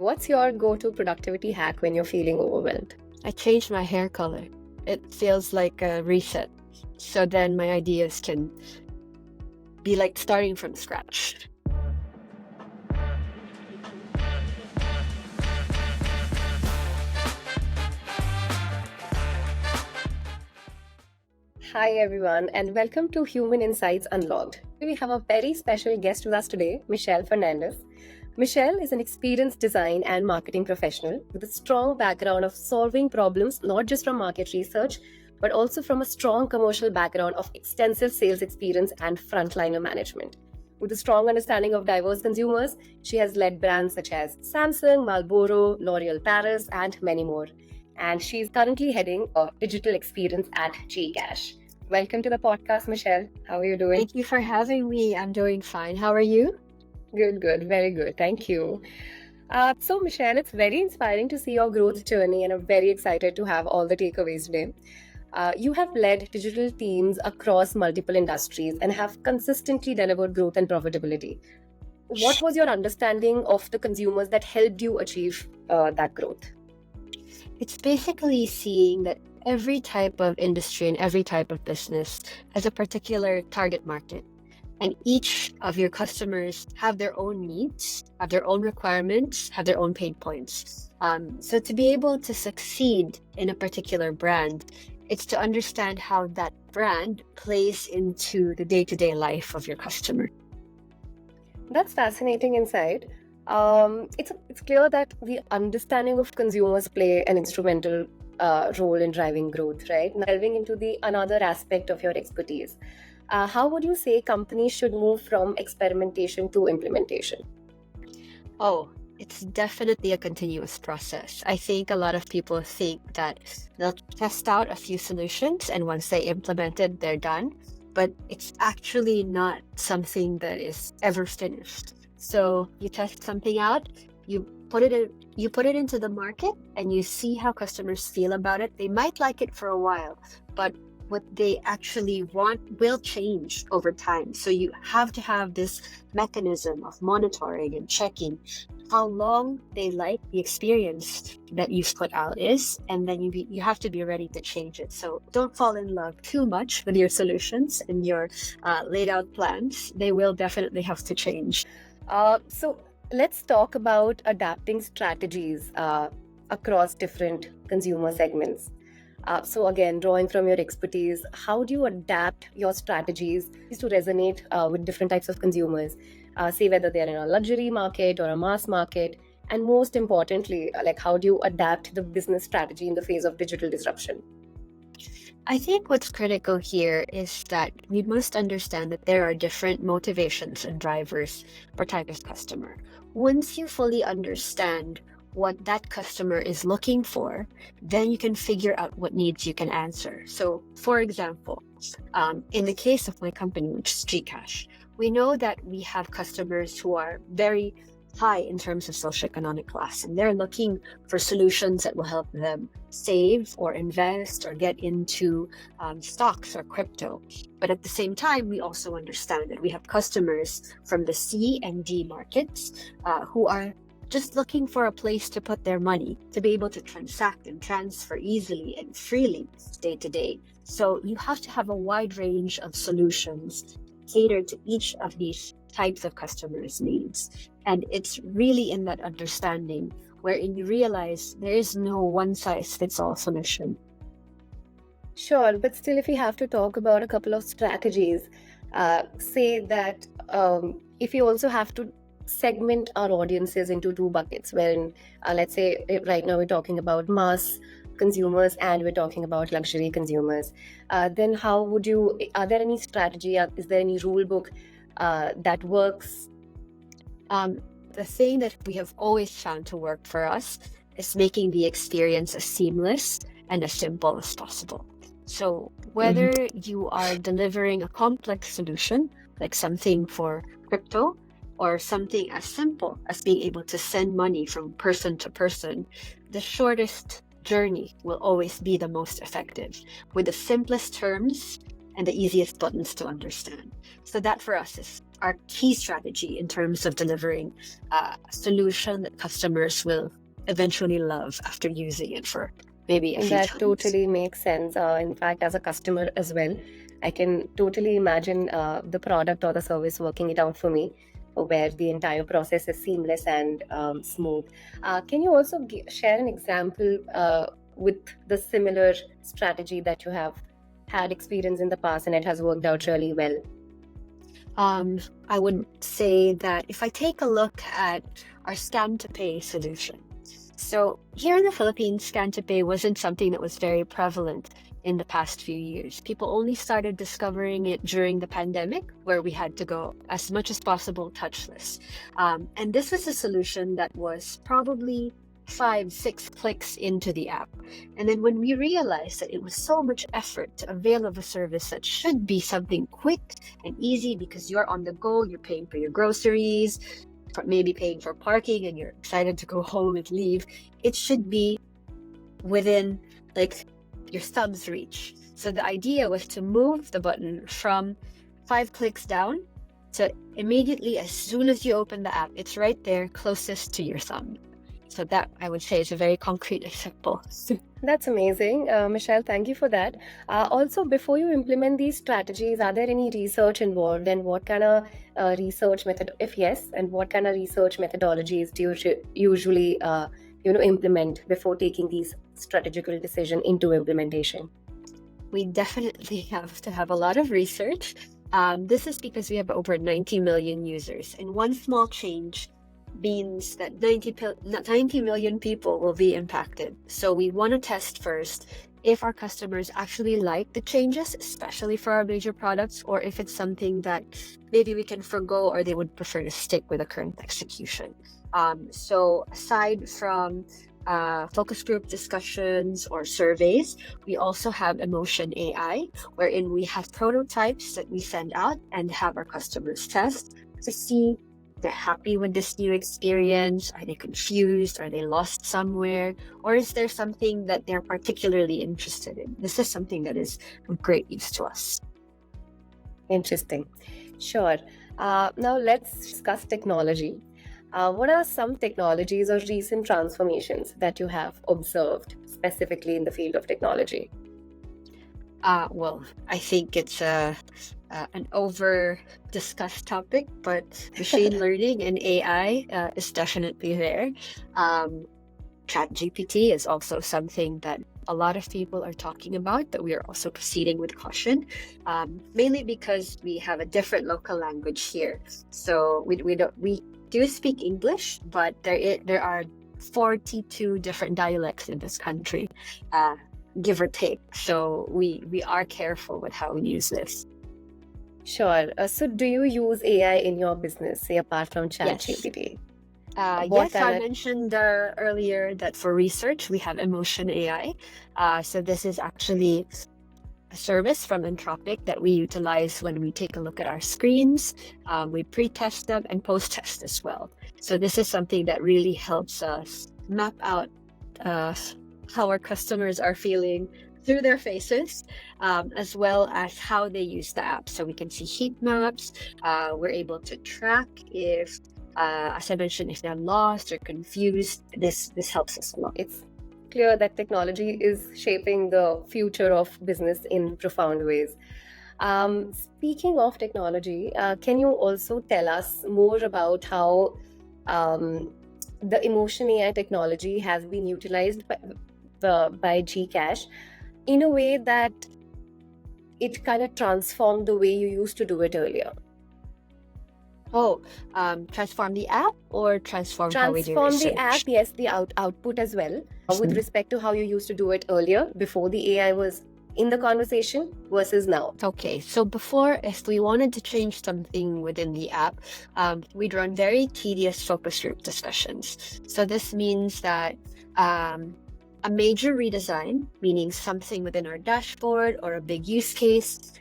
what's your go-to productivity hack when you're feeling overwhelmed? I changed my hair color. It feels like a reset. So then my ideas can be like starting from scratch. Hi everyone, and welcome to Human Insights Unlocked. We have a very special guest with us today, Michelle Fernandez. Michelle is an experienced design and marketing professional with a strong background of solving problems not just from market research, but also from a strong commercial background of extensive sales experience and frontliner management. With a strong understanding of diverse consumers, she has led brands such as Samsung, Marlboro, L'Oreal Paris, and many more. And she's currently heading a digital experience at GCash. Welcome to the podcast, Michelle. How are you doing? Thank you for having me. I'm doing fine. How are you? Good, very good. Thank you. So, Michelle, it's very inspiring to see your growth journey, and I'm very excited to have all the takeaways today. You have led digital teams across multiple industries and have consistently delivered growth and profitability. What was your understanding of the consumers that helped you achieve that growth? It's basically seeing that every type of industry and every type of business has a particular target market. And each of your customers have their own needs, have their own requirements, have their own pain points. So to be able to succeed in a particular brand, it's to understand how that brand plays into the day-to-day life of your customer. That's fascinating insight. It's clear that the understanding of consumers play an instrumental role in driving growth, right? Now, delving into the another aspect of your expertise, how would you say companies should move from experimentation to implementation? Oh, it's definitely a continuous process. I think a lot of people think that they'll test out a few solutions and once they implement it, they're done. But it's actually not something that is ever finished. So you test something out, you put it into the market and you see how customers feel about it. They might like it for a while, but what they actually want will change over time. So you have to have this mechanism of monitoring and checking how long they like the experience that you've put out is, and then you have to be ready to change it. So don't fall in love too much with your solutions and your laid out plans. They will definitely have to change. So let's talk about adapting strategies across different consumer segments. So again, drawing from your expertise, how do you adapt your strategies to resonate with different types of consumers? Say whether they're in a luxury market or a mass market, and most importantly, like how do you adapt the business strategy in the face of digital disruption? I think what's critical here is that we must understand that there are different motivations and drivers per type of customer. Once you fully understand what that customer is looking for, then you can figure out what needs you can answer. So, for example, in the case of my company, which is GCash, we know that we have customers who are very high in terms of socioeconomic class, and they're looking for solutions that will help them save or invest or get into stocks or crypto. But at the same time, we also understand that we have customers from the C and D markets who are just looking for a place to put their money, to be able to transact and transfer easily and freely day to day. So you have to have a wide range of solutions catered to each of these types of customers' needs. And it's really in that understanding wherein you realize there is no one-size-fits-all solution. Sure, but still, if we have to talk about a couple of strategies, say that if you also have to segment our audiences into two buckets, wherein let's say right now we're talking about mass consumers and we're talking about luxury consumers, then how would you, are there any strategy, is there any rule book that works? The thing that we have always found to work for us is making the experience as seamless and as simple as possible. So whether you are delivering a complex solution, like something for crypto, or something as simple as being able to send money from person to person, the shortest journey will always be the most effective, with the simplest terms and the easiest buttons to understand. So that for us is our key strategy in terms of delivering a solution that customers will eventually love after using it for maybe a few That times. totally makes sense. In fact, as a customer as well, I can totally imagine the product or the service working it out for me, where the entire process is seamless and smooth. Can you also share an example with the similar strategy that you have had experience in the past and it has worked out really well? I would say that if I take a look at our scan to pay solution. So here in the Philippines, scan to pay wasn't something that was very prevalent in the past few years. People only started discovering it during the pandemic, where we had to go as much as possible touchless. And this was a solution that was probably 5-6 clicks into the app. And then when we realized that it was so much effort to avail of a service that should be something quick and easy because you're on the go, you're paying for your groceries, maybe paying for parking, and you're excited to go home and leave, it should be within like your thumb's reach. So the idea was to move the button from 5 clicks down to immediately, as soon as you open the app, it's right there closest to your thumb. So that, I would say, is a very concrete example. That's amazing. Michelle, thank you for that. Also, before you implement these strategies, are there any research involved, and what kind of research method, if yes, and what kind of research methodologies do you usually implement before taking these strategical decision into implementation? We definitely have to have a lot of research. This is because we have over 90 million users, and one small change means that 90 million people will be impacted. So we want to test first if our customers actually like the changes, especially for our major products, or if it's something that maybe we can forgo or they would prefer to stick with the current execution. So aside from focus group discussions or surveys, we also have Emotion AI, wherein we have prototypes that we send out and have our customers test to see if they're happy with this new experience. Are they confused? Are they lost somewhere? Or is there something that they're particularly interested in? This is something that is of great use to us. Interesting. Sure. Now let's discuss technology. What are some technologies or recent transformations that you have observed specifically in the field of technology? Well, I think it's an over-discussed topic, but machine learning and AI is definitely there. ChatGPT is also something that a lot of people are talking about, but we are also proceeding with caution, mainly because we have a different local language here. So we do speak English, but there are 42 different dialects in this country, give or take. So we are careful with how we use this. Sure. So do you use AI in your business, say apart from ChatGPT? Yes, I mentioned earlier that for research, we have Emotion AI. So this is actually a service from Entropik that we utilize when we take a look at our screens. We pre-test them and post-test as well. So this is something that really helps us map out how our customers are feeling through their faces, as well as how they use the app. So we can see heat maps. We're able to track if, as I mentioned, if they're lost or confused. This helps us a lot. It's clear that technology is shaping the future of business in profound ways. Speaking of technology, can you also tell us more about how the Emotion AI technology has been utilized by GCash in a way that it kind of transformed the way you used to do it earlier? Transform the app or transform how we do research? Transform the app, yes, the output as well, with respect to how you used to do it earlier, before the AI was in the conversation versus now. Okay, so before, if we wanted to change something within the app, we'd run very tedious focus group discussions. So this means that a major redesign, meaning something within our dashboard or a big use case,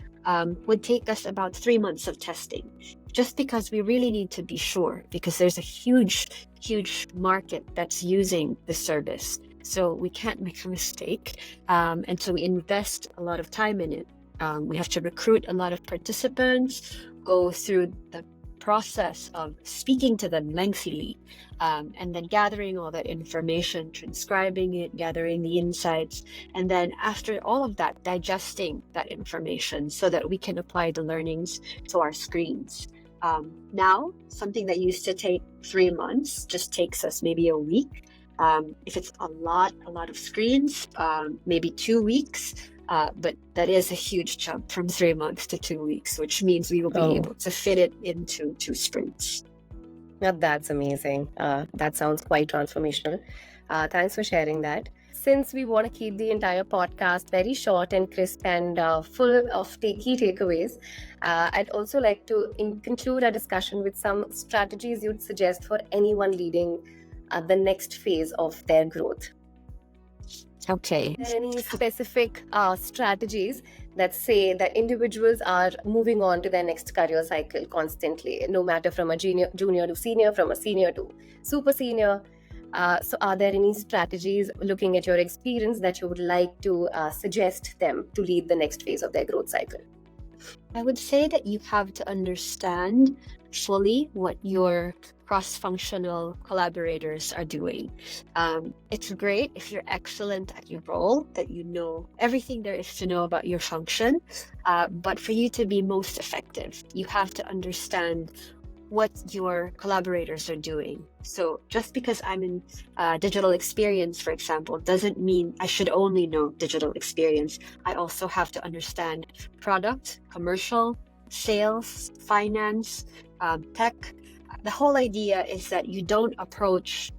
would take us about 3 months of testing, just because we really need to be sure, because there's a huge market that's using the service. So we can't make a mistake. And so we invest a lot of time in it. We have to recruit a lot of participants, go through the process of speaking to them lengthily, and then gathering all that information, transcribing it, gathering the insights, and then after all of that, digesting that information so that we can apply the learnings to our screens. Now, something that used to take 3 months just takes us maybe a week. If it's a lot of screens, maybe 2 weeks. But that is a huge jump from 3 months to 2 weeks, which means we will be able to fit it into 2 sprints. Now that's amazing. That sounds quite transformational. Thanks for sharing that. Since we want to keep the entire podcast very short and crisp and full of key takeaways, I'd also like to conclude our discussion with some strategies you'd suggest for anyone leading the next phase of their growth. Okay. Are there any specific strategies that say that individuals are moving on to their next career cycle constantly, no matter from a junior to senior, from a senior to super senior? So are there any strategies, looking at your experience, that you would like to suggest them to lead the next phase of their growth cycle? I would say that you have to understand fully what your cross-functional collaborators are doing. It's great if you're excellent at your role, that you know everything there is to know about your function, but for you to be most effective, you have to understand what your collaborators are doing. So just because I'm in digital experience, for example, doesn't mean I should only know digital experience. I also have to understand product, commercial, sales, finance, tech. The whole idea is that you don't approach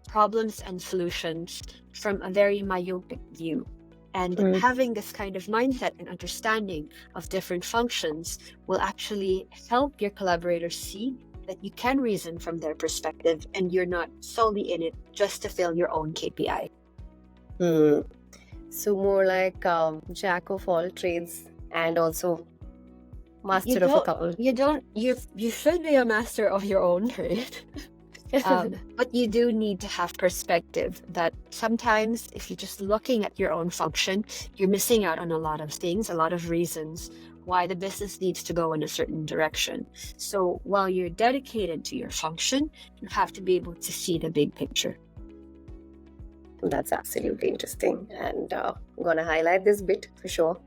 problems and solutions from a very myopic view. And having this kind of mindset and understanding of different functions will actually help your collaborators see that you can reason from their perspective and you're not solely in it just to fill your own KPI. So more like jack of all trades and also master of a couple. You should be a master of your own trade. But you do need to have perspective that sometimes if you're just looking at your own function, you're missing out on a lot of things, a lot of reasons why the business needs to go in a certain direction. So while you're dedicated to your function, you have to be able to see the big picture. That's absolutely interesting. And I'm going to highlight this bit for sure.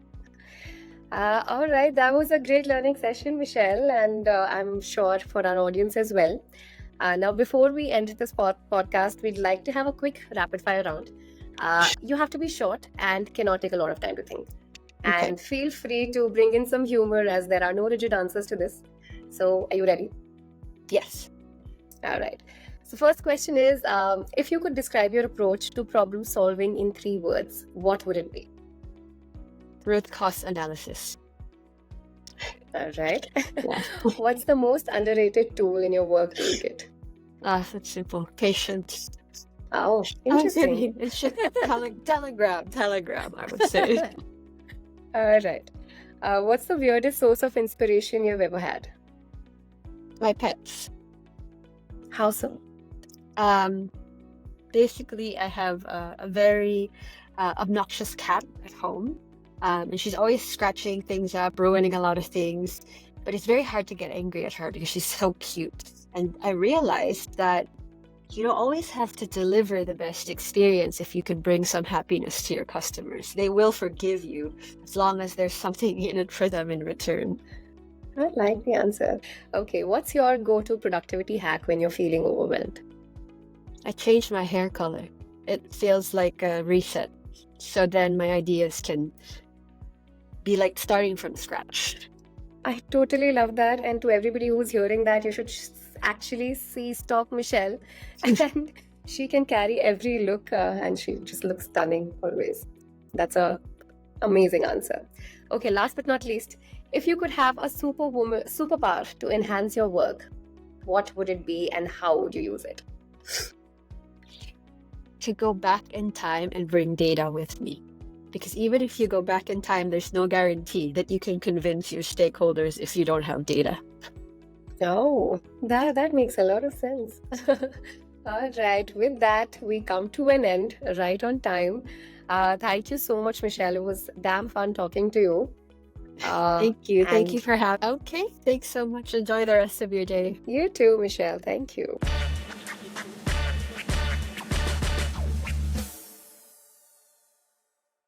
All right, that was a great learning session, Michelle, and I'm sure for our audience as well. Now, before we end this podcast, we'd like to have a quick rapid fire round. You have to be short and cannot take a lot of time to think. Okay. And feel free to bring in some humor, as there are no rigid answers to this. So, are you ready? Yes. All right. So, first question is, if you could describe your approach to problem solving in 3 words, what would it be? Root cause analysis. All right. Yeah. What's the most underrated tool in your work toolkit? That's simple. Patience. Oh, interesting. It should telegram, I would say. All right. What's the weirdest source of inspiration you've ever had? My pets. How so? Basically, I have a very obnoxious cat at home. And she's always scratching things up, ruining a lot of things. But it's very hard to get angry at her because she's so cute. And I realized that you don't always have to deliver the best experience if you can bring some happiness to your customers. They will forgive you as long as there's something in it for them in return. I like the answer. Okay, what's your go-to productivity hack when you're feeling overwhelmed? I changed my hair color. It feels like a reset. So then my ideas can be like starting from scratch. I totally love that. And to everybody who's hearing that, you should actually stalk Michelle. And she can carry every look and she just looks stunning always. That's a amazing answer. Okay, last but not least, if you could have a superpower to enhance your work, what would it be and how would you use it? To go back in time and bring data with me. Because even if you go back in time, there's no guarantee that you can convince your stakeholders if you don't have data. Oh, that makes a lot of sense. All right, with that, we come to an end right on time. Thank you so much, Michelle. It was damn fun talking to you. Thank you. Thank And you for having. Okay. Thanks so much. Enjoy the rest of your day. you too, Michelle. Thank you.